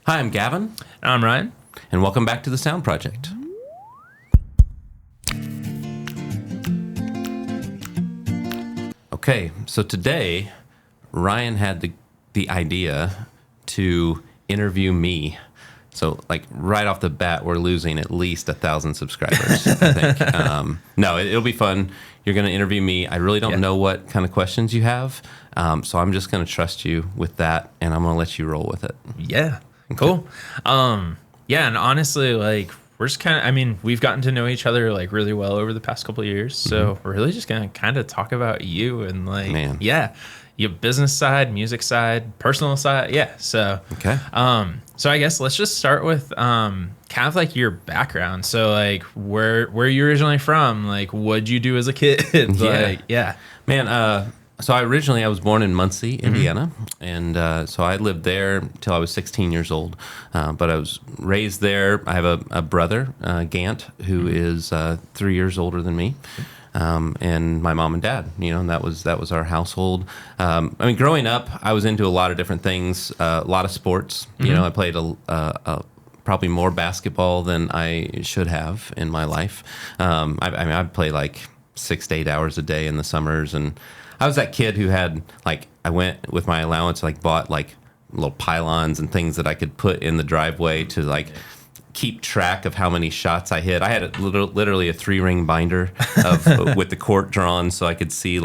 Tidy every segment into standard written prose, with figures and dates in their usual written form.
Hi, I'm Gavin, And I'm Ryan. and welcome back to the Sound Project. Okay, so today, Ryan had the idea to interview me. So, like, right off the bat, we're losing at least 1,000 subscribers, I think. No, it'll be fun. You're going to interview me. I really don't know what kind of questions you have, so I'm just going to trust you with that, and I'm going to let you roll with it. Yeah. Cool. Yeah, and honestly, like, we're just kind of, I mean, we've gotten to know each other, like, really well over the past couple of years, so we're really just going to kind of talk about you and, like, your business side, music side, personal side. Yeah, so. Okay. So I guess let's just start with kind of like your background. So like where you originally from? Like what'd you do as a kid? Man, so I was born in Muncie, Indiana, and so I lived there till I was 16 years old. But I was raised there. I have a brother, Gant, who is 3 years older than me. And my mom and dad, and that was our household. I mean, growing up, I was into a lot of different things, a lot of sports. I played probably more basketball than I should have in my life. I'd play like 6 to 8 hours a day in the summers, and I was that kid who had I went with my allowance, bought little pylons and things that I could put in the driveway to keep track of how many shots I hit. I had literally a 3-ring binder with the court drawn, so I could see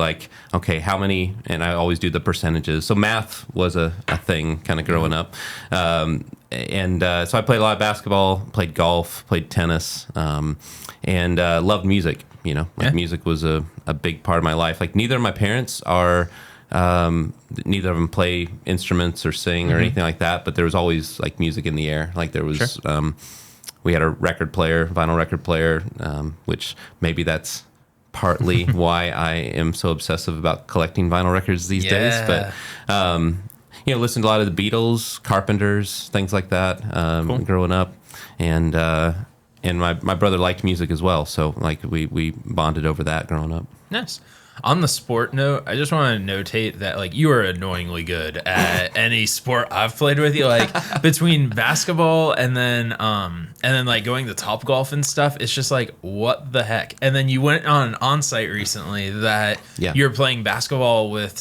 okay, how many, and I always do the percentages. So math was a thing kind of growing up. So I played a lot of basketball, played golf, played tennis, and loved music. Music was a big part of my life. Neither of my parents are, neither of them play instruments or sing or anything like that, but there was always music in the air. There was, we had a vinyl record player, which maybe that's partly why I am so obsessive about collecting vinyl records these days. But, listened to a lot of the Beatles, Carpenters, things like that, growing up. And my brother liked music as well. So we bonded over that growing up. Nice. On the sport note, I just want to notate that you are annoyingly good at any sport I've played with you. Between basketball and then going to Top Golf and stuff, it's just what the heck. And then you went on an on-site recently that you're playing basketball with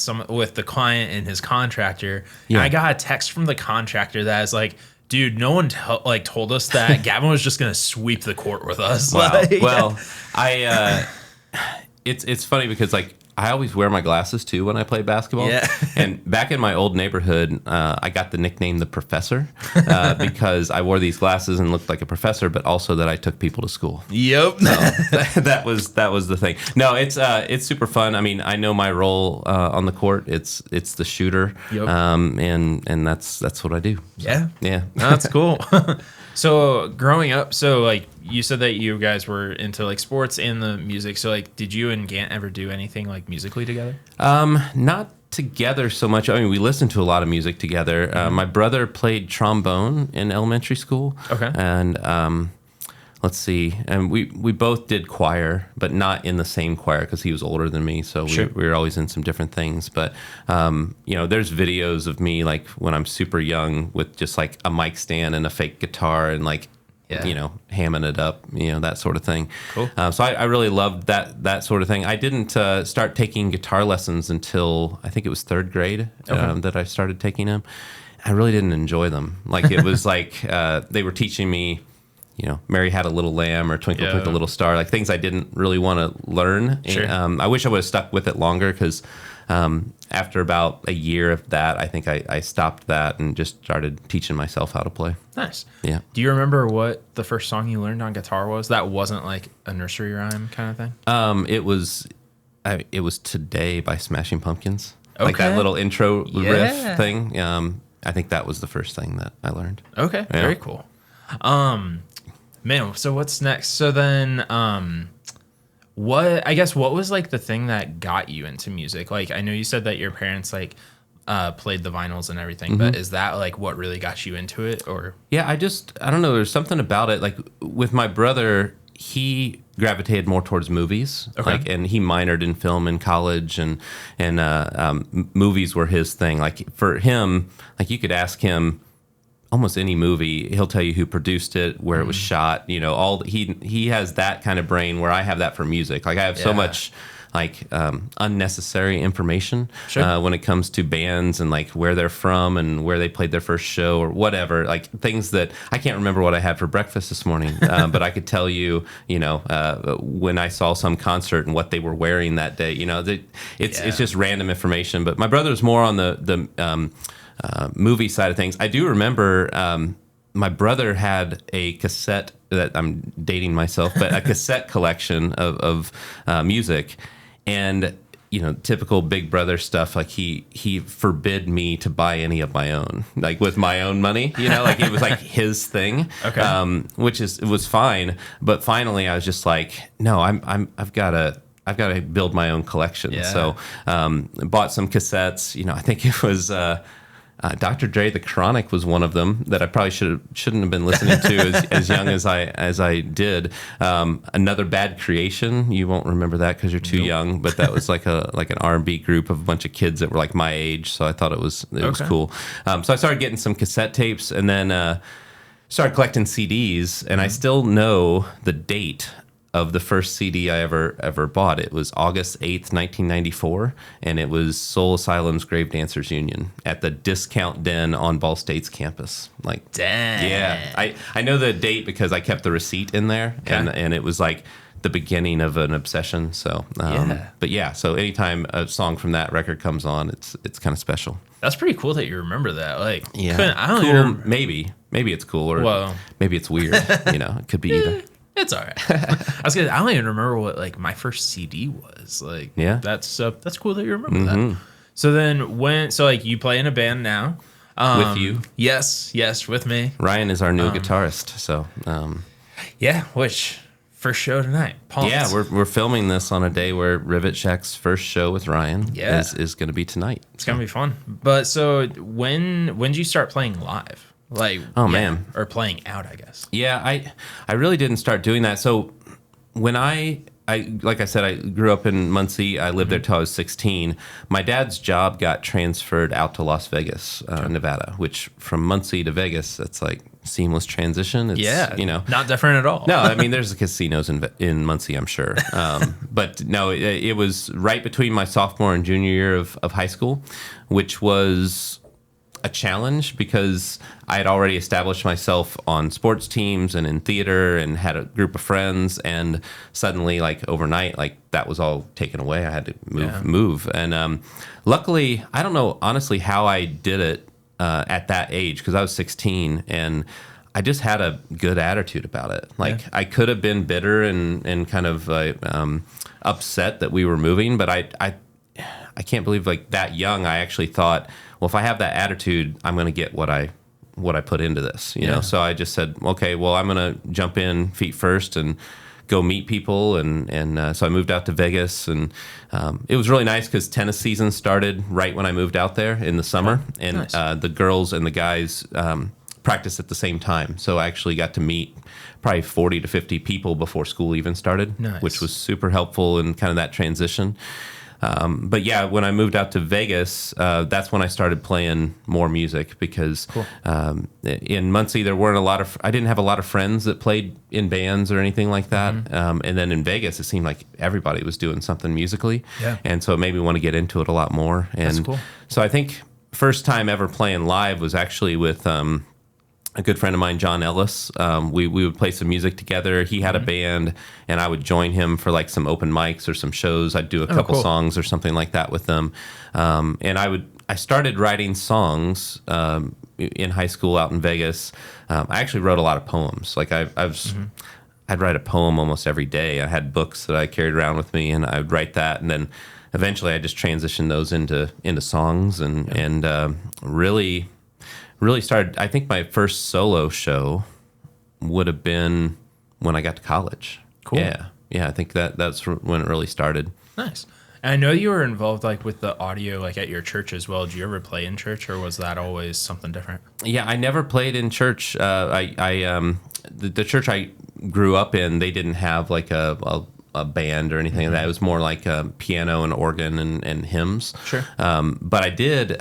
the client and his contractor. Yeah. And I got a text from the contractor that is dude, no one told us that Gavin was just gonna sweep the court with us. Wow. Well, it's funny because I always wear my glasses too when I play basketball. Yeah. And back in my old neighborhood, I got the nickname the Professor because I wore these glasses and looked like a professor, but also that I took people to school. Yep. So that was the thing. No, it's super fun. I mean, I know my role on the court. It's the shooter. Yep. And that's what I do. So, yeah. That's cool. So growing up, you said that you guys were into sports and the music. So did you and Gant ever do anything musically together? Not together so much. I mean, we listened to a lot of music together. My brother played trombone in elementary school. Okay. And let's see, and we both did choir, but not in the same choir because he was older than me. So we were always in some different things. But there's videos of me when I'm super young with just a mic stand and a fake guitar and hamming it up, that sort of thing. Cool. So I really loved that sort of thing. I didn't start taking guitar lessons until I think it was 3rd grade that I started taking them. I really didn't enjoy them. It was they were teaching me, Mary Had a Little Lamb or Twinkle Twinkle Little Star, things I didn't really want to learn. Sure. I wish I would have stuck with it longer because after about a year of that, I think I stopped that and just started teaching myself how to play. Nice. Yeah. Do you remember what the first song you learned on guitar was? That wasn't a nursery rhyme kind of thing? It was Today by Smashing Pumpkins. Okay. That little intro riff thing. I think that was the first thing that I learned. Okay. Yeah. Very cool. Man, so what's next? So then, what was the thing that got you into music? I know you said that your parents played the vinyls and everything, but is that what really got you into it? Or yeah, I don't know. There's something about it. With my brother, he gravitated more towards movies. Okay. And he minored in film in college, and movies were his thing. For him, you could ask him almost any movie, he'll tell you who produced it, where it was shot. You know, he has that kind of brain where I have that for music. Like I have so much like unnecessary information when it comes to bands and like where they're from and where they played their first show or whatever, like things that I can't remember what I had for breakfast this morning, but I could tell you, you know, when I saw some concert and what they were wearing that day. You know, it's just random information. But my brother's more on the movie side of things. I do remember my brother had a cassette, that I'm dating myself, but a cassette collection of music. And, you know, typical big brother stuff, like he forbid me to buy any of my own, like with my own money, you know, like it was like his thing, which it was fine. But finally I was just like, no, I've got to build my own collection. Yeah. So bought some cassettes, you know, I think it was Dr. Dre, The Chronic was one of them that I probably shouldn't have been listening to as young as I did. Another Bad Creation, you won't remember that because you're too young, but that was like an R&B group of a bunch of kids that were like my age, so I thought it was cool. So I started getting some cassette tapes, and then started collecting CDs, and I still know the date of the first CD I ever bought. It was August 8th, 1994, and it was Soul Asylum's Grave Dancers Union at the Discount Den on Ball State's campus. Like, dang. Yeah. I know the date because I kept the receipt in there, and it was like the beginning of an obsession. So, but yeah, so anytime a song from that record comes on, it's kind of special. That's pretty cool that you remember that. Like, I don't cool, maybe it's cool, or maybe it's weird. You know, it could be either. It's all right. I don't even remember what like my first CD was. Like, that's cool that you remember that. So then like you play in a band now. With you? Yes, with me. Ryan is our new guitarist. So which first show tonight. Pumped. Yeah, we're filming this on a day where Rivet Shack's first show with Ryan is going to be tonight. It's going to be fun. But so when did you start playing live? Like, man, or playing out, I guess. Yeah, I really didn't start doing that. So when I like I said, I grew up in Muncie. I lived there till I was 16. My dad's job got transferred out to Las Vegas, Nevada, which from Muncie to Vegas, that's like seamless transition. It's, you know, not different at all. No, I mean, there's casinos in Muncie, I'm sure. But no, it was right between my sophomore and junior year of high school, which was a challenge because I had already established myself on sports teams and in theater and had a group of friends, and suddenly, like overnight, like that was all taken away. I had to move. And luckily, I don't know honestly how I did it at that age, because I was 16 and I just had a good attitude about it. Like I could have been bitter and kind of upset that we were moving, but I can't believe like that young I actually thought, well, if I have that attitude, I'm going to get what I put into this, you know? So I just said, okay, well, I'm going to jump in feet first and go meet people. And so I moved out to Vegas, and it was really nice because tennis season started right when I moved out there in the summer. And the girls and the guys practiced at the same time. So I actually got to meet probably 40 to 50 people before school even started, which was super helpful in kind of that transition. But yeah, when I moved out to Vegas, that's when I started playing more music because in Muncie there weren't I didn't have a lot of friends that played in bands or anything like that. And then in Vegas, it seemed like everybody was doing something musically. And so it made me want to get into it a lot more. And that's cool. So I think first time ever playing live was actually with a good friend of mine, John Ellis. We would play some music together. He had a band, and I would join him for like some open mics or some shows. I'd do a couple songs or something like that with them. And I started writing songs in high school out in Vegas. I actually wrote a lot of poems. Like I'd write a poem almost every day. I had books that I carried around with me, and I would write that, and then eventually I just transitioned those into songs, and really started. I think my first solo show would have been when I got to college. Cool. Yeah. I think that's when it really started. Nice. And I know you were involved like with the audio, like at your church as well. Did you ever play in church, or was that always something different? Yeah, I never played in church. The church I grew up in, they didn't have like a a band or anything like that. It was more like piano and organ and hymns. Sure. But I did,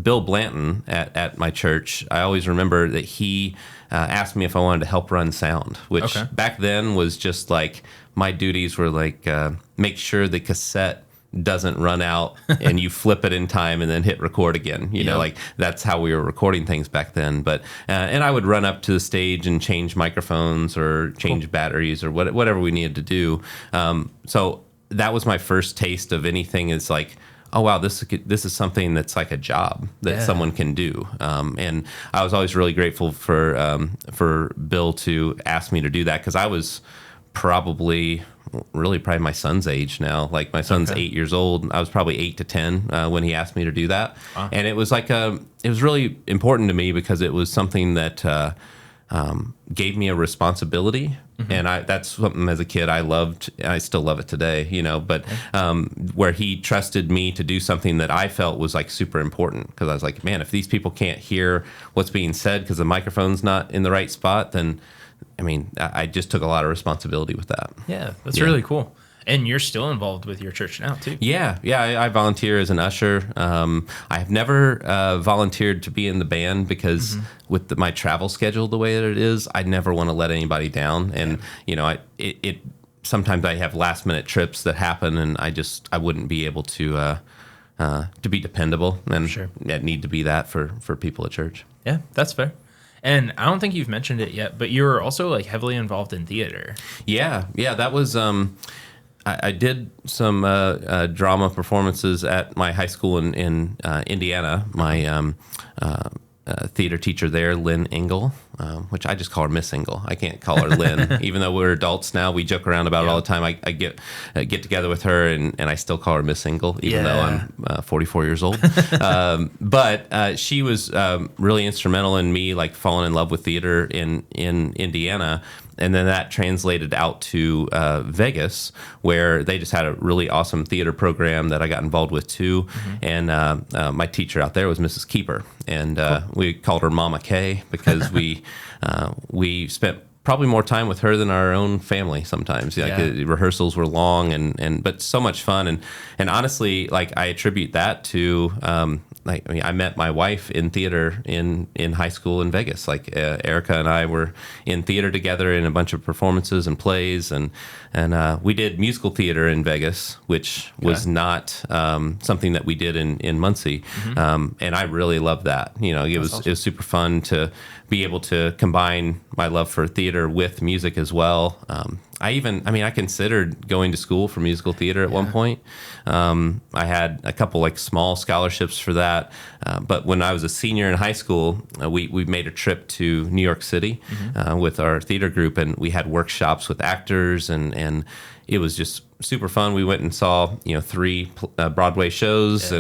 Bill Blanton at my church, I always remember that he asked me if I wanted to help run sound, which back then was just like, my duties were like, make sure the cassette doesn't run out and you flip it in time and then hit record again. You know, like that's how we were recording things back then. But and I would run up to the stage and change microphones or change batteries or whatever we needed to do. So that was my first taste of anything. Is like, oh wow, this is something that's like a job that someone can do. And I was always really grateful for Bill to ask me to do that, because I was probably my son's age now. Like my son's 8 years old. I was probably 8 to 10 when he asked me to do that. Wow. And it was like it was really important to me because it was something that gave me a responsibility. And that's something as a kid I loved. I still love it today, you know, but where he trusted me to do something that I felt was like super important, because I was like, man, if these people can't hear what's being said because the microphone's not in the right spot, then I mean, I just took a lot of responsibility with that. Yeah, that's really cool. And you're still involved with your church now, too. Yeah. I volunteer as an usher. I have never volunteered to be in the band because with my travel schedule the way that it is, I never want to let anybody down. And, you know, sometimes I have last minute trips that happen, and I wouldn't be able to be dependable. And I need to be that for people at church. Yeah, that's fair. And I don't think you've mentioned it yet, but you were also like heavily involved in theater. Yeah, that was. I did some drama performances at my high school in Indiana. My theater teacher there, Lynn Engel, which I just call her Miss Engel. I can't call her Lynn, even though we're adults now. We joke around about it all the time. I get together with her, and I still call her Miss Engel, even though I'm 44 years old. But she was really instrumental in me like falling in love with theater in Indiana. And then that translated out to Vegas, where they just had a really awesome theater program that I got involved with too. And my teacher out there was Mrs. Keeper, and we called her Mama K because we spent probably more time with her than our own family sometimes. Like the rehearsals were long but so much fun. And honestly, like I attribute that to I met my wife in theater in high school in Vegas. Like Erica and I were in theater together in a bunch of performances and plays, and we did musical theater in Vegas, which was not something that we did in Muncie. And I really loved that. You know, it was super fun to be able to combine my love for theater with music as well. I considered going to school for musical theater at one point. I had a couple like small scholarships for that. But when I was a senior in high school, we made a trip to New York City with our theater group, and we had workshops with actors, and it was just super fun. We went and saw 3 Broadway shows,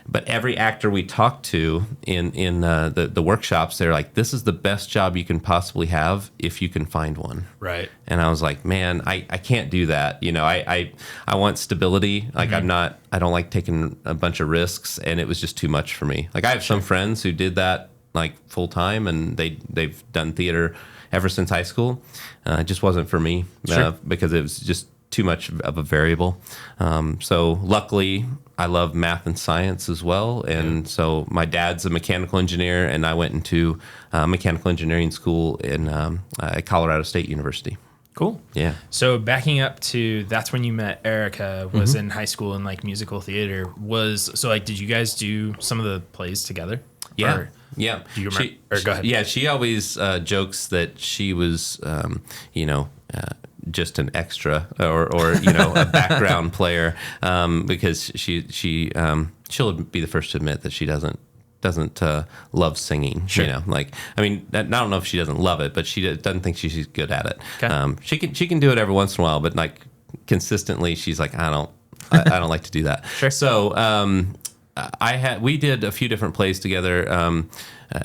but every actor we talked to in the workshops, they're like, "This is the best job you can possibly have if you can find one." Right. And I was like, "Man, I can't do that. You know, I want stability. Like I don't like taking a bunch of risks, and it was just too much for me. Like I have some friends who did that like full time, and they've done theater ever since high school. It just wasn't for me because it was just too much of a variable. So luckily, I love math and science as well. And so my dad's a mechanical engineer, and I went into mechanical engineering school at Colorado State University. Cool. Yeah. So backing up to that's when you met Erica, was in high school in like musical theater. Did you guys do some of the plays together? Yeah. Or, yeah. Do you remember? Go ahead. Yeah. She always jokes that she was, just an extra or a background player, because she'll be the first to admit that she doesn't love singing. Sure. You know, like, I mean, I don't know if she doesn't love it, but she doesn't think she's good at it. Okay. She can do it every once in a while, but like consistently, she's like, I don't like to do that. Sure. So we did a few different plays together,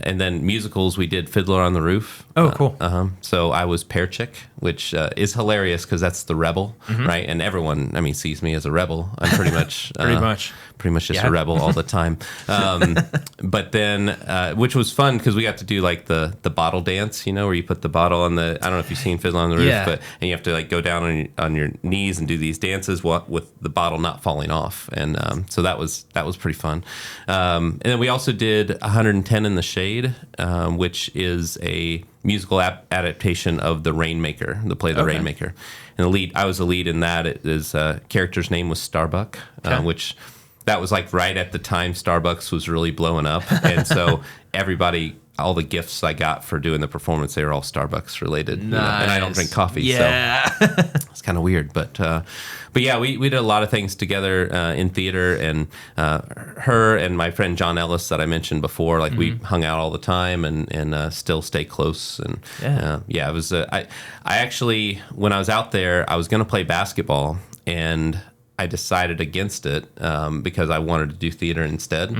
and then musicals. We did Fiddler on the Roof. Oh, cool. So I was Pear Chick, which is hilarious because that's the rebel, right? And everyone, sees me as a rebel. I'm pretty much pretty much just a rebel all the time. But then, which was fun because we got to do like the bottle dance, where you put the bottle on I don't know if you've seen Fiddler on the Roof, and you have to like go down on your knees and do these dances with the bottle not falling off. And so that was pretty fun. And then we also did 110 in the Shade, which is a musical adaptation of The Rainmaker, the play The Rainmaker. And I was the lead in that. His character's name was Starbuck, which that was like right at the time Starbucks was really blowing up. And so all the gifts I got for doing the performance, they were all Starbucks related. Nice. And I don't drink coffee, so it's kind of weird. But yeah, we did a lot of things together in theater, and her and my friend John Ellis that I mentioned before, like we hung out all the time and still stay close. And it was. I actually, when I was out there, I was going to play basketball, and I decided against it because I wanted to do theater instead.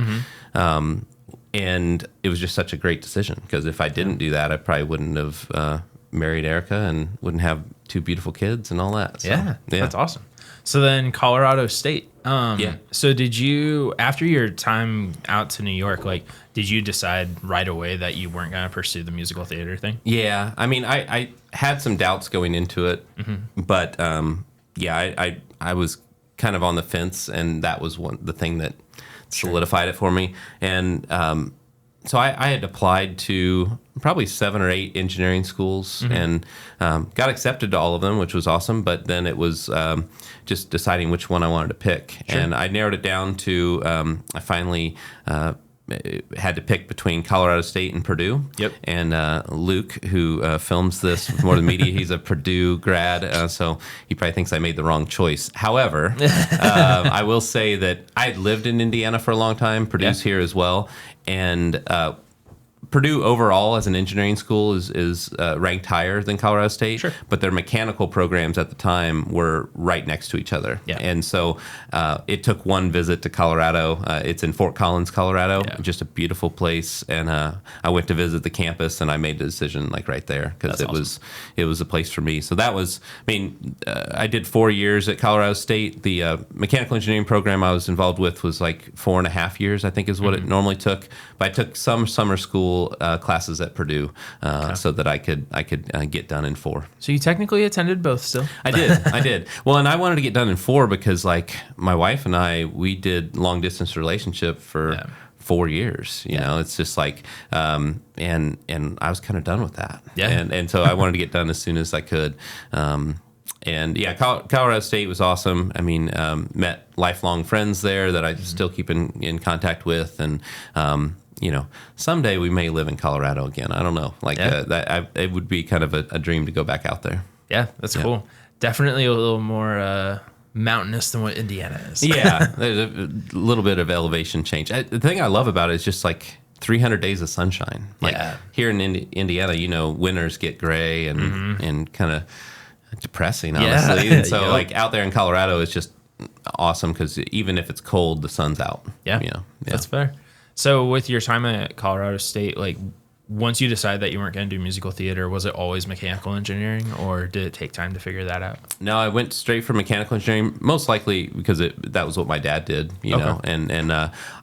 And it was just such a great decision because if I didn't do that, I probably wouldn't have married Erica and wouldn't have 2 beautiful kids and all that. So, that's awesome. So then Colorado State. So did you, after your time out to New York, like, did you decide right away that you weren't going to pursue the musical theater thing? Yeah. I mean, I had some doubts going into it, but I was kind of on the fence, and that was the thing that solidified it for me. And so I had applied to probably 7 or 8 engineering schools and got accepted to all of them, which was awesome. But then it was just deciding which one I wanted to pick. And I narrowed it down to I finally had to pick between Colorado State and Purdue. And Luke, who films this with More Than Media, he's a Purdue grad, so he probably thinks I made the wrong choice. However, I will say that I had lived in Indiana for a long time. Purdue's here as well. And Purdue overall as an engineering school is ranked higher than Colorado State, but their mechanical programs at the time were right next to each other. And so it took one visit to Colorado. It's in Fort Collins, Colorado, just a beautiful place. And I went to visit the campus, and I made the decision like right there because it was a place for me. So that was, I did 4 years at Colorado State. The mechanical engineering program I was involved with was like 4.5 years, I think is what it normally took. But I took some summer school classes at Purdue so that I could get done in 4. So you technically attended both still? I did. Well, and I wanted to get done in 4 because like my wife and we did long distance relationship for 4 years. You know, it's just like and I was kind of done with that. And so I wanted to get done as soon as I could. And yeah, Colorado State was awesome. I mean, met lifelong friends there that I still keep in contact with, and someday we may live in Colorado again. I don't know. It would be kind of a dream to go back out there. Yeah, that's cool. Definitely a little more mountainous than what Indiana is. Yeah, there's a little bit of elevation change. The thing I love about it is just like 300 days of sunshine. Here in Indiana, winters get gray and kind of depressing, honestly. And so like out there in Colorado, it's just awesome because even if it's cold, the sun's out. That's fair. So with your time at Colorado State, like once you decided that you weren't going to do musical theater, was it always mechanical engineering, or did it take time to figure that out? No, I went straight from mechanical engineering, most likely because that was what my dad did, you know. And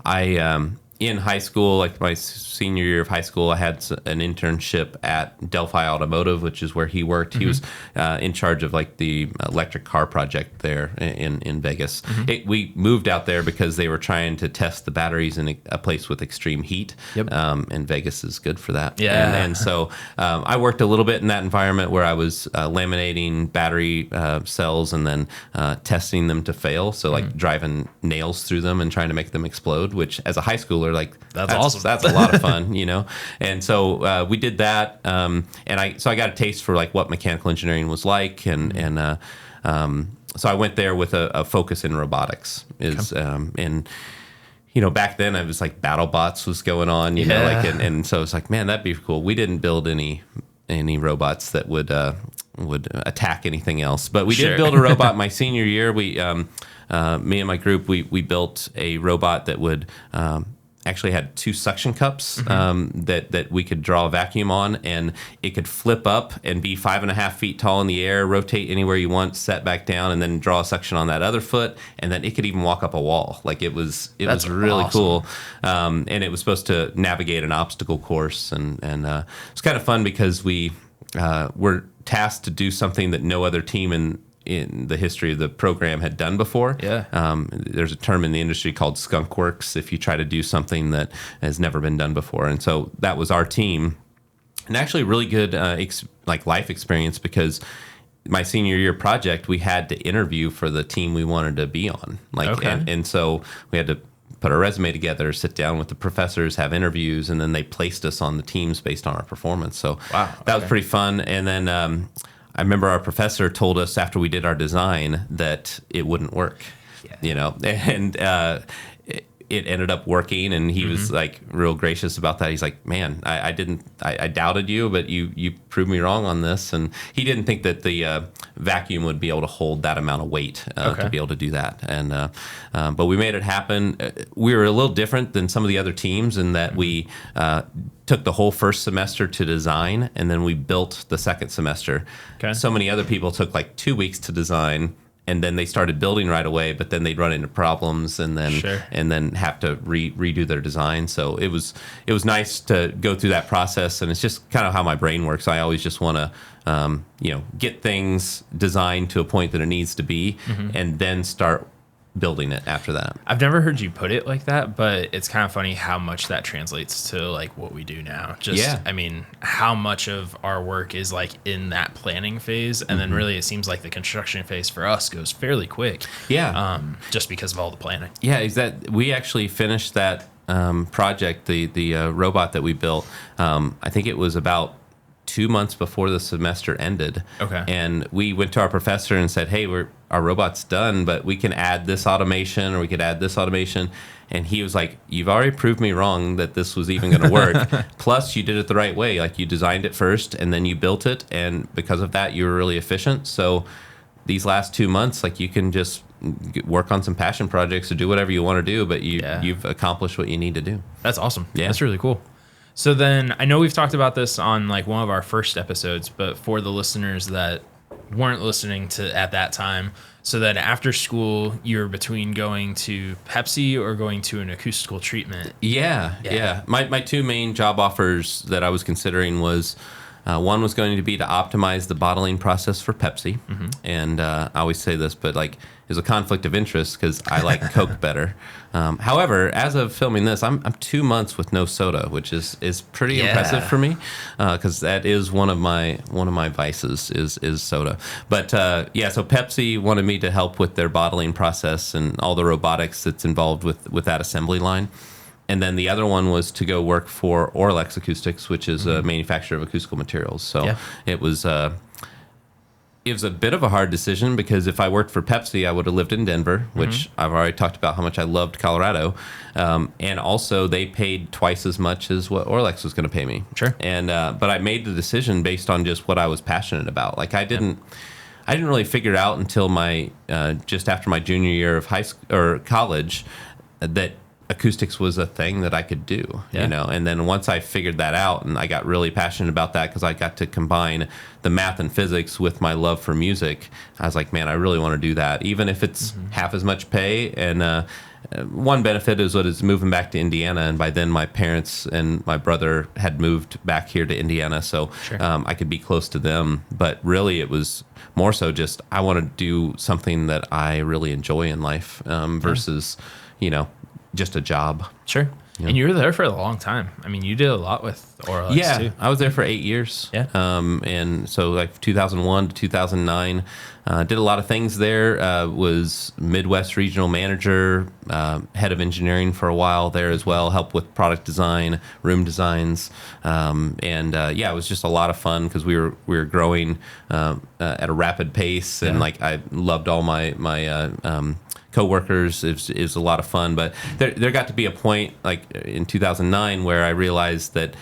I in high school, like my senior year of high school, I had an internship at Delphi Automotive, which is where he worked. He was in charge of like the electric car project there in Vegas. We moved out there because they were trying to test the batteries in a place with extreme heat. And Vegas is good for that. And so I worked a little bit in that environment where I was laminating battery cells and then testing them to fail. So like driving nails through them and trying to make them explode, which as a high schooler, like that's awesome. That's a lot of fun, And so we did that, and I got a taste for like what mechanical engineering was like, and so I went there with a focus in robotics. And back then I was like BattleBots was going on, and so it's like, man, that'd be cool. We didn't build any robots that would attack anything else, but we did build a robot my senior year. We me and my group we built a robot that would actually had 2 suction cups that we could draw a vacuum on, and it could flip up and be 5.5 feet tall in the air, rotate anywhere you want, set back down, and then draw a suction on that other foot, and then it could even walk up a wall. Like it was really awesome. cool, and it was supposed to navigate an obstacle course, and it's kind of fun because we were tasked to do something that no other team in the history of the program had done before. Yeah. There's a term in the industry called skunk works if you try to do something that has never been done before. And so that was our team. And actually really good life experience, because my senior year project, we had to interview for the team we wanted to be on. And so we had to put our resume together, sit down with the professors, have interviews, and then they placed us on the teams based on our performance. So that was pretty fun. And then I remember our professor told us after we did our design that it wouldn't work, and it ended up working, and he was like real gracious about that. He's like, man, I doubted you, but you proved me wrong on this. And he didn't think that the vacuum would be able to hold that amount of weight to be able to do that. And but we made it happen. We were a little different than some of the other teams in that we took the whole first semester to design, and then we built the second semester. So many other people took like 2 weeks to design, and then they started building right away, but then they'd run into problems and then have to redo their design. So it was nice to go through that process, and it's just kind of how my brain works. I always just want to get things designed to a point that it needs to be, and then start building it after that. I've never heard you put it like that, but it's kind of funny how much that translates to like what we do now. I mean, how much of our work is like in that planning phase, and then really it seems like the construction phase for us goes fairly quick. Just because of all the planning. We actually finished that project, the robot that we built. I think it was about 2 months before the semester ended. And we went to our professor and said, hey, our robot's done, but we can add this automation, or we could add this automation. And he was like, you've already proved me wrong that this was even going to work. Plus, you did it the right way. Like, you designed it first, and then you built it. And because of that, you were really efficient. So these last 2 months, like, you can just work on some passion projects or do whatever you want to do, but you've accomplished what you need to do. That's awesome. That's really cool. So then, I know we've talked about this on like one of our first episodes, but for the listeners that weren't listening to at that time, so that after school, you're between going to Pepsi or going to an acoustical treatment. Yeah. My 2 main job offers that I was considering was, one was going to be to optimize the bottling process for Pepsi. And I always say this, but like, there's a conflict of interest because I like Coke better. However, as of filming this, I'm 2 months with no soda, which is pretty impressive for me, because that is one of my vices is soda. But so Pepsi wanted me to help with their bottling process and all the robotics that's involved with that assembly line. And then the other one was to go work for Orlex Acoustics, which is a manufacturer of acoustical materials. So it was a bit of a hard decision, because if I worked for Pepsi, I would have lived in Denver, which I've already talked about how much I loved Colorado. And also they paid twice as much as what Orlex was going to pay me. And but I made the decision based on just what I was passionate about. Like, I didn't really figure it out until my just after my junior year of high school or college that acoustics was a thing that I could do, and then once I figured that out, and I got really passionate about that because I got to combine the math and physics with my love for music, I was like, man, I really want to do that, even if it's half as much pay. And one benefit is moving back to Indiana, and by then my parents and my brother had moved back here to Indiana, so I could be close to them. But really, it was more so just I want to do something that I really enjoy in life, versus just a job. And you were there for a long time. I mean, you did a lot with Orlex too. I was there for 8 years. And so like 2001 to 2009, did a lot of things there. Was Midwest regional manager, head of engineering for a while there as well. Helped with product design, room designs, it was just a lot of fun because we were growing at a rapid pace, and like I loved all my co-workers. Is a lot of fun, but there got to be a point like in 2009 where I realized that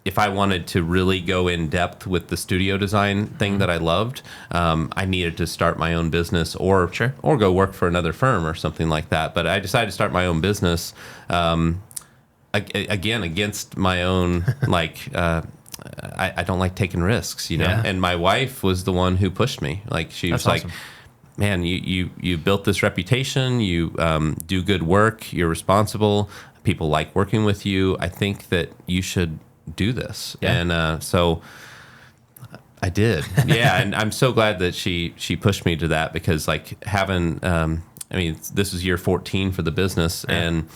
if I wanted to really go in depth with the studio design thing that I loved, I needed to start my own business or go work for another firm or something like that. But I decided to start my own business again, against my own, like, I don't like taking risks, you know? Yeah. And my wife was the one who pushed me. Like, she was That's like, awesome. man, you built this reputation, you do good work, you're responsible, people like working with you. I think that you should do this. Yeah. And so I did. Yeah. And I'm so glad that she pushed me to that, because like having, I mean, this is year 14 for the business, and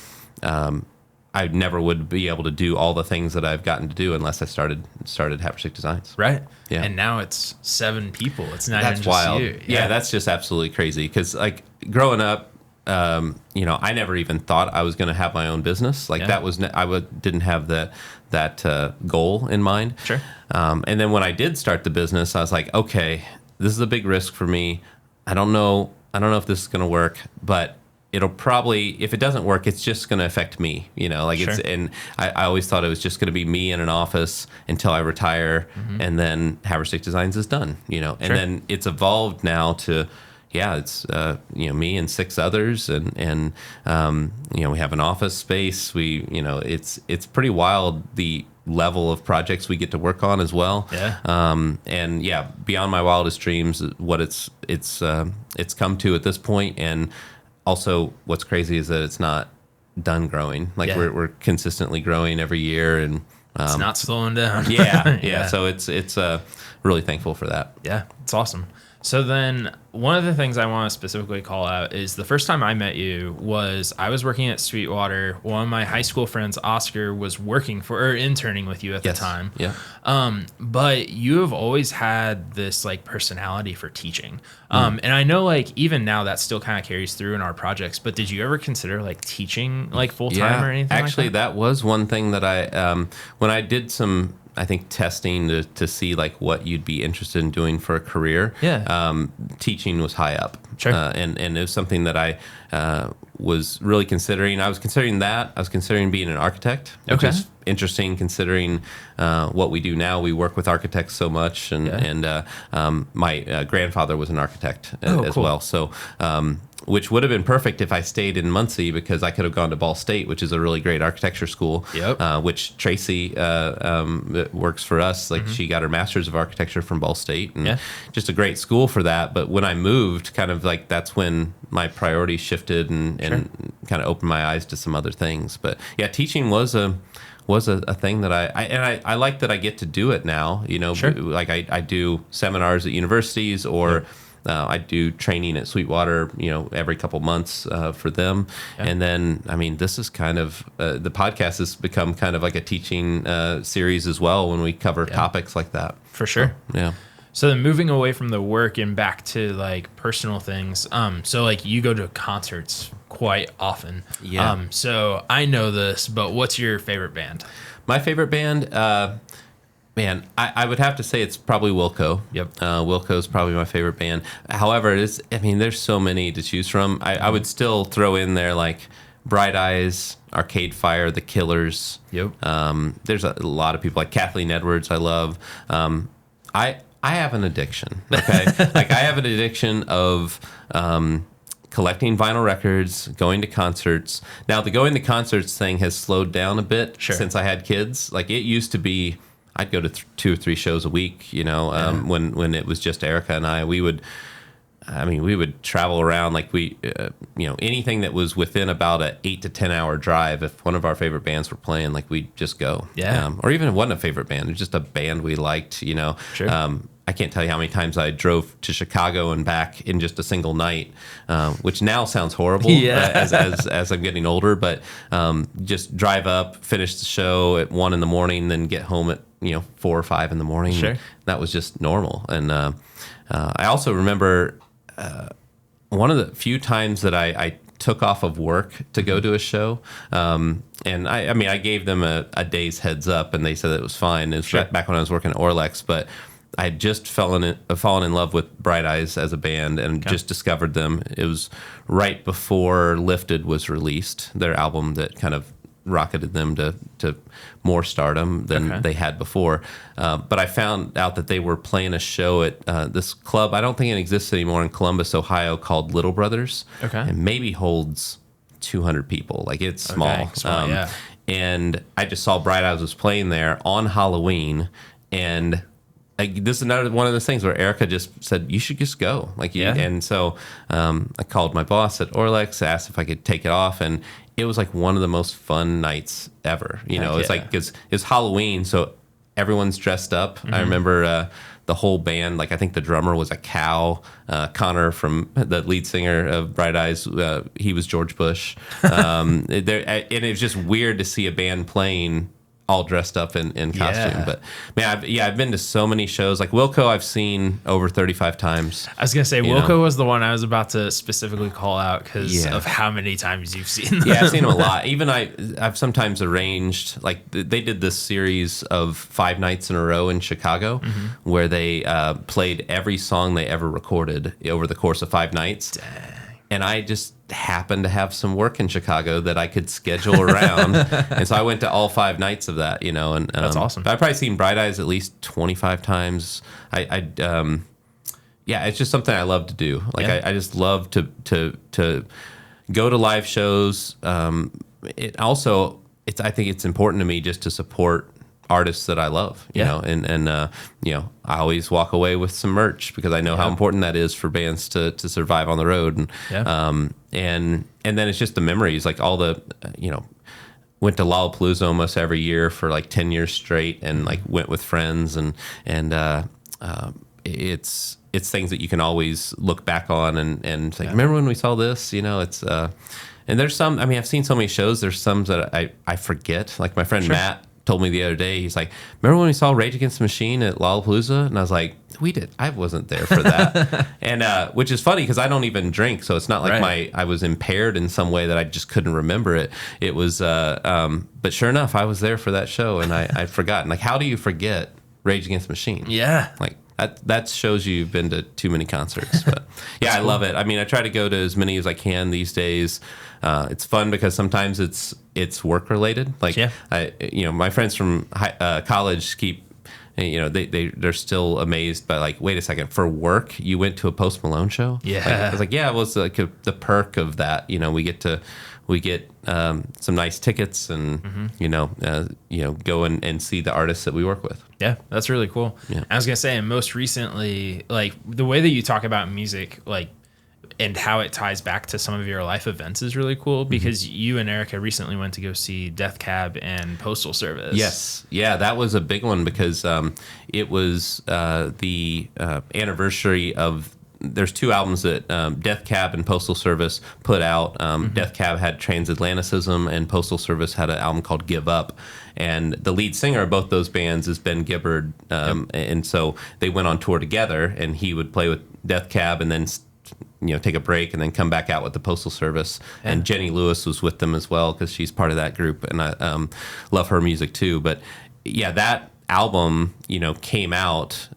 I never would be able to do all the things that I've gotten to do unless I started Haverstick Designs. Right. Yeah. And now it's 7 people. It's not That's even just wild. you. Yeah, that's just absolutely crazy. Because like growing up, you know, I never even thought I was going to have my own business. Like that was didn't have that goal in mind. Sure. And then when I did start the business, I was like, okay, this is a big risk for me. I don't know if this is going to work, but it'll probably, if it doesn't work, it's just going to affect me, you know, like Sure. and I always thought it was just going to be me in an office until I retire. And then Haverstick Designs is done, you know, and Sure. then it's evolved now to, yeah, it's, you know, me and 6 others, and you know, we have an office space. We, you know, it's pretty wild, the level of projects we get to work on as well. Yeah. And yeah, beyond my wildest dreams, what it's come to at this point. And also what's crazy is that it's not done growing. Like Yeah. we're consistently growing every year, and It's not slowing down. yeah. So it's really thankful for that. Yeah, it's awesome. So then one of the things I want to specifically call out is the first time I met you was I was working at Sweetwater. One of my high school friends, Oscar, was working for or interning with you at the time. Yeah. But you have always had this like personality for teaching. And I know like even now that still kind of carries through in our projects, but did you ever consider like teaching like full time or anything Actually, like that? that was one thing that I, when I did some, I think, testing to see like what you'd be interested in doing for a career. Yeah. Teaching was high up. Sure. And it was something that I was really considering. I was considering that. I was considering being an architect, which Okay. is interesting considering what we do now. We work with architects so much, and my grandfather was an architect as cool. well. So, which would have been perfect if I stayed in Muncie, because I could have gone to Ball State, which is a really great architecture school. Yep. Which Tracy works for us. Like she got her master's of architecture from Ball State, and just a great school for that. But when I moved, kind of like that's when my priorities shifted and kind of opened my eyes to some other things. But yeah, teaching was a thing that I like that I get to do it now. You know, like I do seminars at universities, or I do training at Sweetwater, you know, every couple months for them. And then, I mean, this is kind of, the podcast has become kind of like a teaching series as well when we cover topics like that. For sure. Yeah. So then moving away from the work and back to like personal things. So like you go to concerts quite often. Yeah. So I know this, but what's your favorite band? My favorite band, man, I would have to say it's probably Wilco. Yep. Wilco's probably my favorite band. However, there's so many to choose from. I would still throw in there like Bright Eyes, Arcade Fire, The Killers. Yep. There's a lot of people like Kathleen Edwards I love. I have an addiction, okay? Like I have an addiction of collecting vinyl records, going to concerts. Now, the going to concerts thing has slowed down a bit since I had kids. Like it used to be, I'd go to 2 or 3 shows a week, you know, when it was just Erica and I. We would travel around like you know, anything that was within about a 8 to 10 hour drive. If one of our favorite bands were playing, like we'd just go. Yeah. Or even if it wasn't a favorite band, it was just a band we liked, you know. Sure. I can't tell you how many times I drove to Chicago and back in just a single night, which now sounds horrible as I'm getting older. But just drive up, finish the show at 1 a.m, then get home at 4 or 5 a.m. Sure. That was just normal. And I also remember one of the few times that I took off of work to go to a show. And I gave them a day's heads up, and they said it was fine. It was back when I was working at Orlex, but I had just fallen in love with Bright Eyes as a band, and just discovered them. It was right before Lifted was released, their album that kind of rocketed them to more stardom than they had before. But I found out that they were playing a show at this club. I don't think it exists anymore in Columbus, Ohio, called Little Brothers. Okay. And maybe holds 200 people. Like it's small. Small, yeah. and I just saw Bright Eyes was playing there on Halloween, and this is another one of those things where Erica just said, you should just go. And so I called my boss at Orlex, asked if I could take it off, and it was like one of the most fun nights ever. It's like, it's Halloween, so everyone's dressed up. I remember the whole band, like I think the drummer was a cow. Connor, from the lead singer of Bright Eyes, he was George Bush. And it was just weird to see a band playing all dressed up in costume. Yeah. But man, I've been to so many shows. Like Wilco, I've seen over 35 times. I was gonna say Wilco was the one I was about to specifically call out because of how many times you've seen them. Yeah, I've seen them a lot. Even I've sometimes arranged, like they did this series of 5 nights in a row in Chicago where they played every song they ever recorded over the course of 5 nights. Dang. And I just happened to have some work in Chicago that I could schedule around. And so I went to all 5 nights of that, and that's awesome. I've probably seen Bright Eyes at least 25 times. It's just something I love to do. Like I just love to go to live shows. I think it's important to me just to support artists that I love, and I always walk away with some merch because I know how important that is for bands to survive on the road. And then it's just the memories, like all the, went to Lollapalooza almost every year for like 10 years straight, and like went with friends, and it's things that you can always look back on and say, remember when we saw this, it's, and there's some, I've seen so many shows, there's some that I forget, like my friend Matt told me the other day, he's like, remember when we saw Rage Against the Machine at Lollapalooza? And I was like, I wasn't there for that. And which is funny because I don't even drink, so it's not like I was impaired in some way that I just couldn't remember it. It was but sure enough, I was there for that show, and I'd forgotten. Like, how do you forget Rage Against the Machine? Yeah. Like that shows you've been to too many concerts. But yeah, I love it. I try to go to as many as I can these days. It's fun because sometimes it's work related. Like my friends from college keep, they're still amazed by, like, wait a second, for work you went to a Post Malone show? Yeah. I was like, yeah, it was like the perk of that. We get some nice tickets and go and see the artists that we work with. Yeah, that's really cool. Yeah. I was gonna say, and most recently, like the way that you talk about music, like, and how it ties back to some of your life events is really cool, because you and Erica recently went to go see Death Cab and Postal Service. Yes. Yeah, that was a big one because it was the anniversary of, there's 2 albums that Death Cab and Postal Service put out. Death Cab had Transatlanticism, and Postal Service had an album called Give Up. And the lead singer of both those bands is Ben Gibbard. And so they went on tour together, and he would play with Death Cab and then take a break and then come back out with the Postal Service. Yeah. And Jenny Lewis was with them as well because she's part of that group, and I love her music too. But yeah, that album, came out,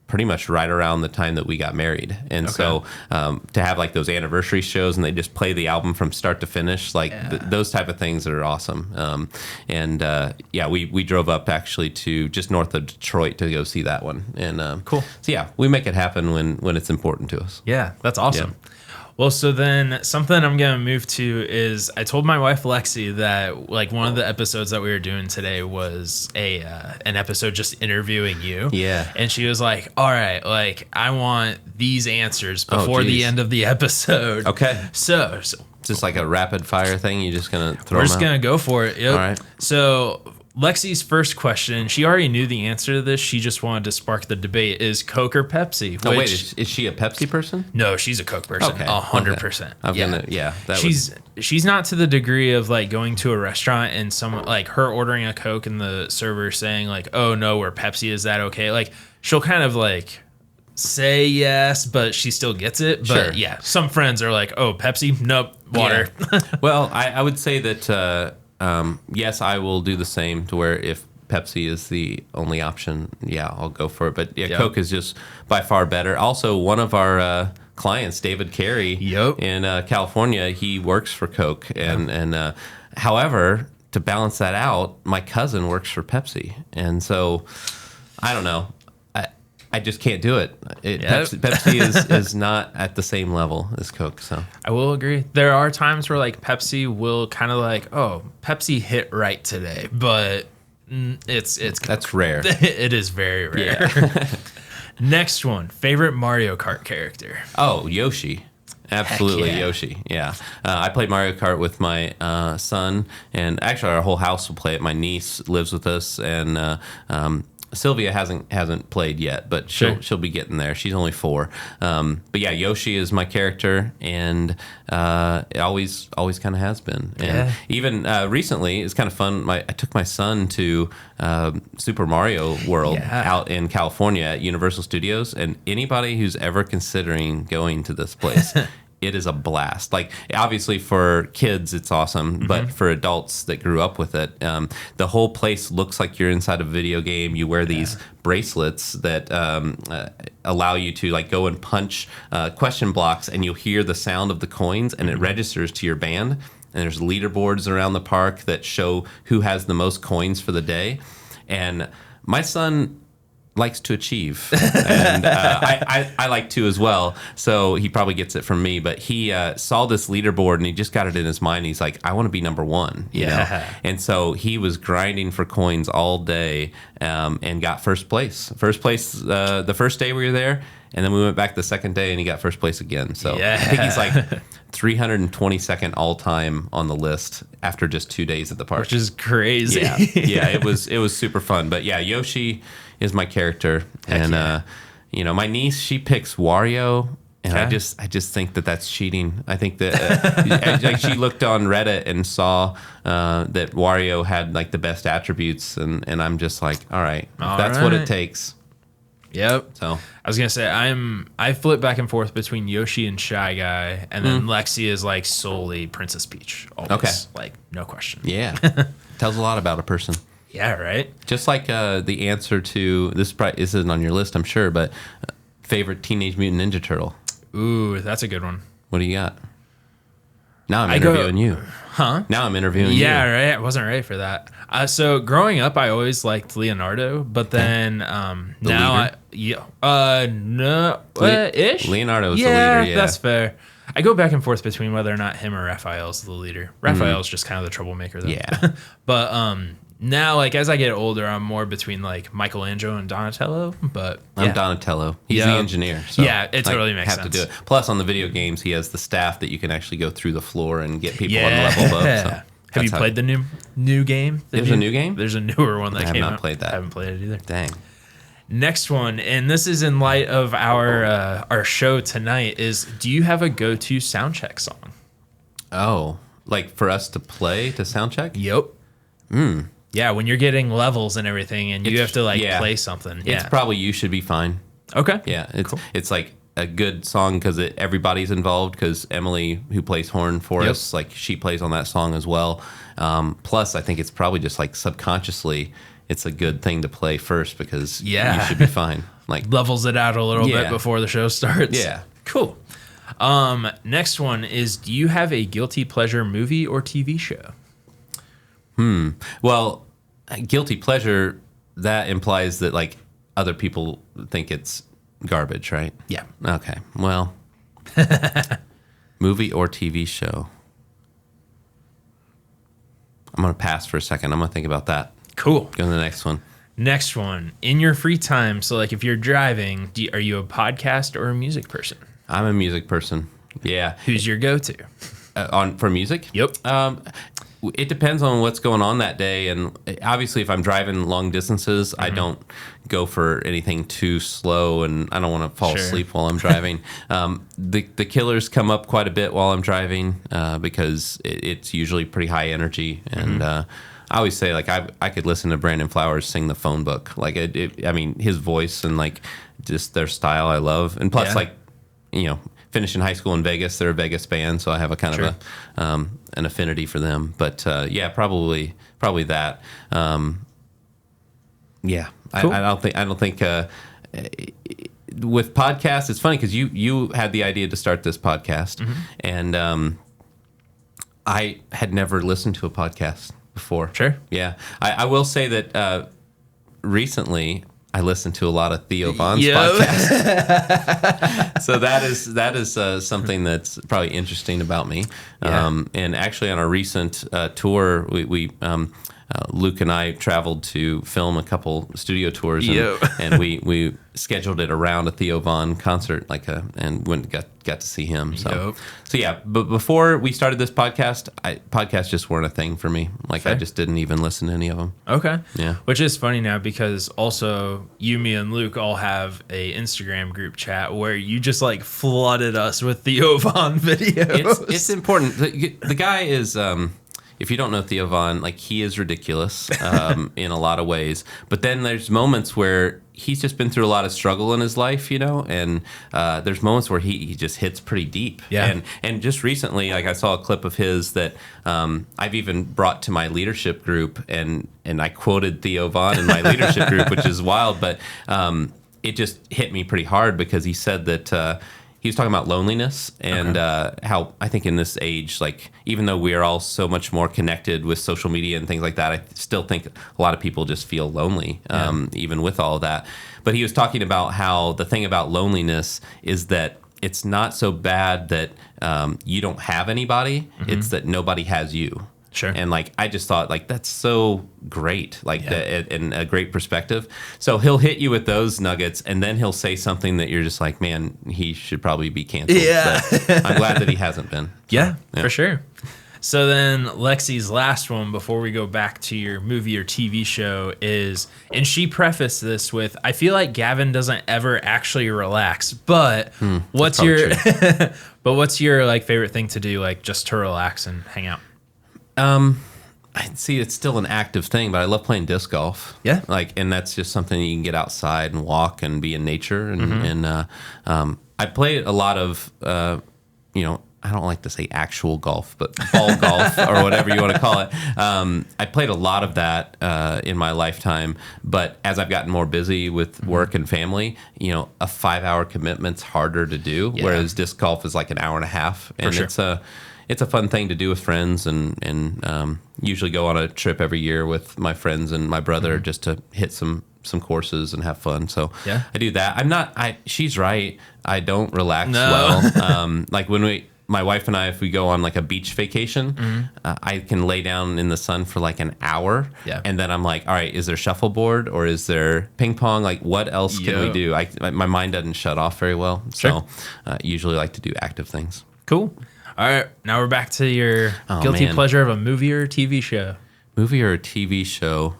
pretty much right around the time that we got married. And so to have like those anniversary shows and they just play the album from start to finish, like those type of things are awesome. We drove up actually to just north of Detroit to go see that one. And cool. So yeah, we make it happen when it's important to us. Yeah, that's awesome. Yeah. Well, so then something I'm going to move to is, I told my wife Lexi that, like, one of the episodes that we were doing today was an episode just interviewing you. Yeah. And she was like, all right, like, I want these answers before the end of the episode. Okay. So just like a rapid fire thing, you're just going to throw them out? We're just going to go for it. Yep. All right. So Lexi's first question, she already knew the answer to this. She just wanted to spark the debate, is Coke or Pepsi? Oh, wait, is she a Pepsi person? No, she's a Coke person. Okay. 100%. She's not to the degree of, like, going to a restaurant and someone, like, her ordering a Coke and the server saying, like, oh, no, we're Pepsi. Is that okay? Like, she'll kind of, like, say yes, but she still gets it. But yeah, some friends are like, oh, Pepsi? Nope, water. Yeah. Well, I would say that... yes, I will do the same, to where if Pepsi is the only option, I'll go for it. But Coke is just by far better. Also, one of our clients, David Carey, in California, he works for Coke. And however, to balance that out, my cousin works for Pepsi. And so, I don't know. I just can't do it. Pepsi is not at the same level as Coke. So I will agree. There are times where like Pepsi will kind of like, oh, Pepsi hit right today, but it's Coke. That's rare. It is very rare. Yeah. Next one, favorite Mario Kart character. Oh, Yoshi. Absolutely, yeah. Yoshi. Yeah. I played Mario Kart with my son, and actually our whole house will play it. My niece lives with us, and Sylvia hasn't played yet, but she'll be getting there. She's only 4. But yeah, Yoshi is my character, and it always kind of has been. And even recently, it's kind of fun. I took my son to Super Mario World out in California at Universal Studios, and anybody who's ever considering going to this place. It is a blast. Like, obviously for kids, it's awesome, but for adults that grew up with it, the whole place looks like you're inside a video game. You wear these bracelets that allow you to like go and punch question blocks, and you'll hear the sound of the coins, and it registers to your band. And there's leaderboards around the park that show who has the most coins for the day. And my son likes to achieve, and I like to as well, so he probably gets it from me, but he saw this leaderboard and he just got it in his mind. He's like, I want to be number 1, you know? And so he was grinding for coins all day, and got first place the first day we were there, and then we went back the second day and he got first place again. So I think he's like 322nd all time on the list after just 2 days at the park, which is crazy. Yeah, it was super fun. But yeah, Yoshi is my character. And you know, my niece, she picks Wario, and I just think that's cheating. I think that like she looked on Reddit and saw that Wario had like the best attributes, and I'm just like, all right, if that's what it takes. Yep. So I was gonna say I flip back and forth between Yoshi and Shy Guy, and then Lexi is like solely Princess Peach. Always. Okay. Like, no question. Yeah. Tells a lot about a person. Yeah, right? Just like the answer to, this isn't on your list, I'm sure, but favorite Teenage Mutant Ninja Turtle. Ooh, that's a good one. What do you got? Now I'm interviewing you. Huh? Now I'm interviewing you. Yeah, right. I wasn't ready for that. So growing up, I always liked Leonardo, but then now ish. Leonardo's the leader, yeah. That's fair. I go back and forth between whether or not him or Raphael's the leader. Raphael's just kind of the troublemaker, though. Yeah. But now, like, as I get older, I'm more between like Michelangelo and Donatello. But I'm Donatello. He's the engineer. So yeah, it totally makes sense. Have to do it. Plus, on the video games, he has the staff that you can actually go through the floor and get people on the level above. So have you played the new game? There's a new game? There's a newer one that came out. I have not played that. I haven't played it either. Dang. Next one, and this is in light of our show tonight, is do you have a go-to sound check song? Oh, like for us to play to sound check? Yep. Yeah, when you're getting levels and everything, and you have to like play something. It's probably You Should Be Fine. Okay. Yeah, it's like a good song because everybody's involved, because Emily, who plays horn for us, like she plays on that song as well. Plus, I think it's probably just like subconsciously, it's a good thing to play first because You Should Be Fine. Like levels it out a little bit before the show starts. Yeah. Cool. Next one is, do you have a guilty pleasure movie or TV show? Well, guilty pleasure, that implies that like other people think it's garbage, right? Yeah. Okay. Well, movie or TV show. I'm going to pass for a second. I'm going to think about that. Cool. Go to the next one. Next one. In your free time, so like if you're driving, are you a podcast or a music person? I'm a music person. Yeah. Who's your go-to? For music? Yep. It depends on what's going on that day, and obviously if I'm driving long distances, I don't go for anything too slow, and I don't want to fall asleep while I'm driving. The Killers come up quite a bit while I'm driving because it's usually pretty high energy, and I always say like I could listen to Brandon Flowers sing The Phone Book. Like I mean, his voice and like just their style I love, and plus like, you know, finishing high school in Vegas, they're a Vegas band, so I have a kind of an affinity for them. But yeah, probably that. Yeah, cool. I don't think with podcasts, it's funny because you had the idea to start this podcast, and I had never listened to a podcast before. Sure. Yeah, I will say that recently I listen to a lot of Theo Von's Yep. podcasts. So that is something that's probably interesting about me. Yeah. And actually, on our recent tour, we Luke and I traveled to film a couple studio tours, and, Yep. and we scheduled it around a Theo Von concert, and went got to see him. So, Yep. so yeah. But before we started this podcast, podcasts just weren't a thing for me. Like Fair. I just didn't even listen to any of them. Okay. Yeah. Which is funny now because also you, me, and Luke all have a Instagram group chat where you just like flooded us with Theo Von videos. It's important. The guy is. If you don't know Theo Von, like he is ridiculous in a lot of ways. But then there's moments where he's just been through a lot of struggle in his life, and there's moments where he just hits pretty deep. Yeah. And just recently, like I saw a clip of his that I've even brought to my leadership group, and I quoted Theo Von in my leadership group, which is wild, but it just hit me pretty hard because he said that. He was talking about loneliness and how I think in this age, like even though we are all so much more connected with social media and things like that, I still think a lot of people just feel lonely, even with all of that. But he was talking about how the thing about loneliness is that it's not so bad that you don't have anybody; it's that nobody has you. Sure. And like I just thought like that's so great, like and a great perspective. So he'll hit you with those nuggets, and then he'll say something that you're just like, man, he should probably be canceled. Yeah. But I'm glad that he hasn't been. Yeah, for sure. So then Lexi's last one before we go back to your movie or TV show is, and she prefaced this with, I feel like Gavin doesn't ever actually relax, but what's your but what's your like favorite thing to do, like just to relax and hang out? I see it's still an active thing, but I love playing disc golf. Yeah. And that's just something you can get outside and walk and be in nature. And I play a lot of, I don't like to say actual golf, but ball golf or whatever you want to call it. I played a lot of that in my lifetime, but as I've gotten more busy with work and family, a 5-hour commitment's harder to do, whereas disc golf is like an hour and a half. And it's a fun thing to do with friends, and usually go on a trip every year with my friends and my brother just to hit some courses and have fun. So I do that. She's right. I don't relax well. Like when my wife and I, if we go on like a beach vacation, I can lay down in the sun for like an hour. Yeah. And then I'm like, all right, is there shuffleboard or is there ping pong? Like what else can we do? My mind doesn't shut off very well. Sure. So usually like to do active things. Cool. All right, now we're back to your guilty pleasure of a movie or TV show. Movie or a TV show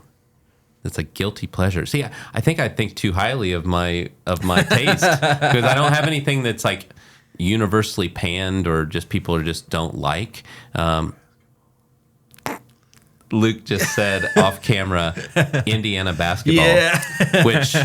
that's a guilty pleasure. See, I think too highly of my taste because I don't have anything that's like universally panned or just people just don't like. Luke just said off camera, Indiana basketball, which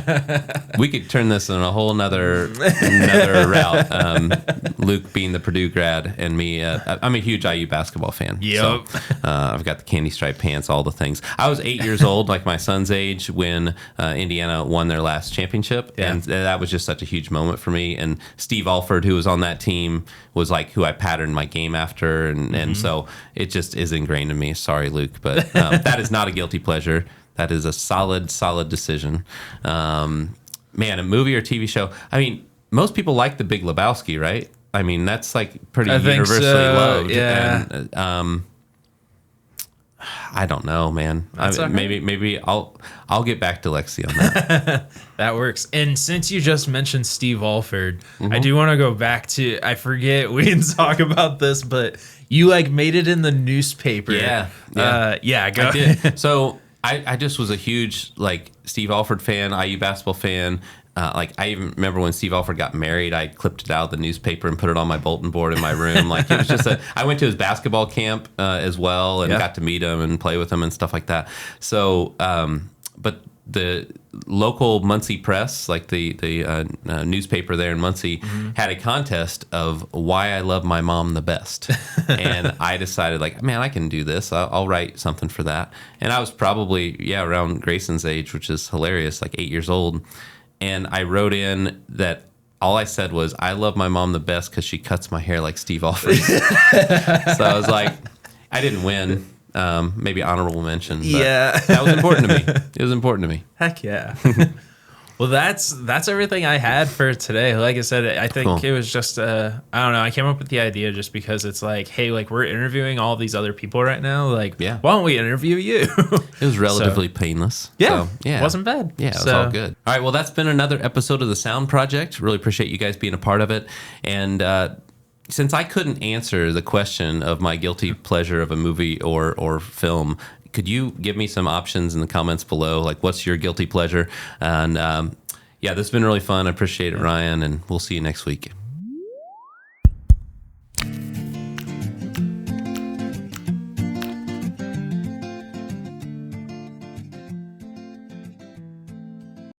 we could turn this in a whole another route. Luke being the Purdue grad and me, I'm a huge IU basketball fan. Yep. So, I've got the candy stripe pants, all the things. I was 8 years old, like my son's age, when Indiana won their last championship. Yeah. And that was just such a huge moment for me. And Steve Alford, who was on that team, was like who I patterned my game after. And so it just is ingrained in me. Sorry, Luke, but that is not a guilty pleasure. That is a solid decision. Man, a movie or TV show. I mean, most people like The Big Lebowski, right? I mean, that's like pretty universally loved. Yeah. And I don't know, man. Maybe I'll get back to Lexi on that. That works. And since you just mentioned Steve Alford, I do want to go back to, I forget we didn't talk about this, but you like made it in the newspaper. Yeah. Go I did. So I just was a huge like Steve Alford fan, IU basketball fan. Like I even remember when Steve Alford got married, I clipped it out of the newspaper and put it on my bulletin board in my room. Like it was just I went to his basketball camp as well and got to meet him and play with him and stuff like that. So, but the local Muncie Press, like the newspaper there in Muncie, had a contest of why I love my mom the best. And I decided like, man, I can do this. I'll write something for that. And I was probably, around Grayson's age, which is hilarious, like 8 years old. And I wrote in that all I said was, I love my mom the best because she cuts my hair like Steve Alford. So I was like, I didn't win. Maybe honorable mention. But that was important to me. It was important to me. Heck yeah. Well, that's everything I had for today. Like I said, I think Cool. it was just I don't know. I came up with the idea just because it's like, hey, like we're interviewing all these other people right now. Like, Yeah. why don't we interview you? It was relatively painless. Yeah, So, yeah. wasn't bad. Yeah, it was So- all good. All right, well, that's been another episode of the Sound Project. Really appreciate you guys being a part of it. And since I couldn't answer the question of my guilty pleasure of a movie or film, could you give me some options in the comments below? Like, what's your guilty pleasure? And yeah, this has been really fun. I appreciate it, Ryan, and we'll see you next week.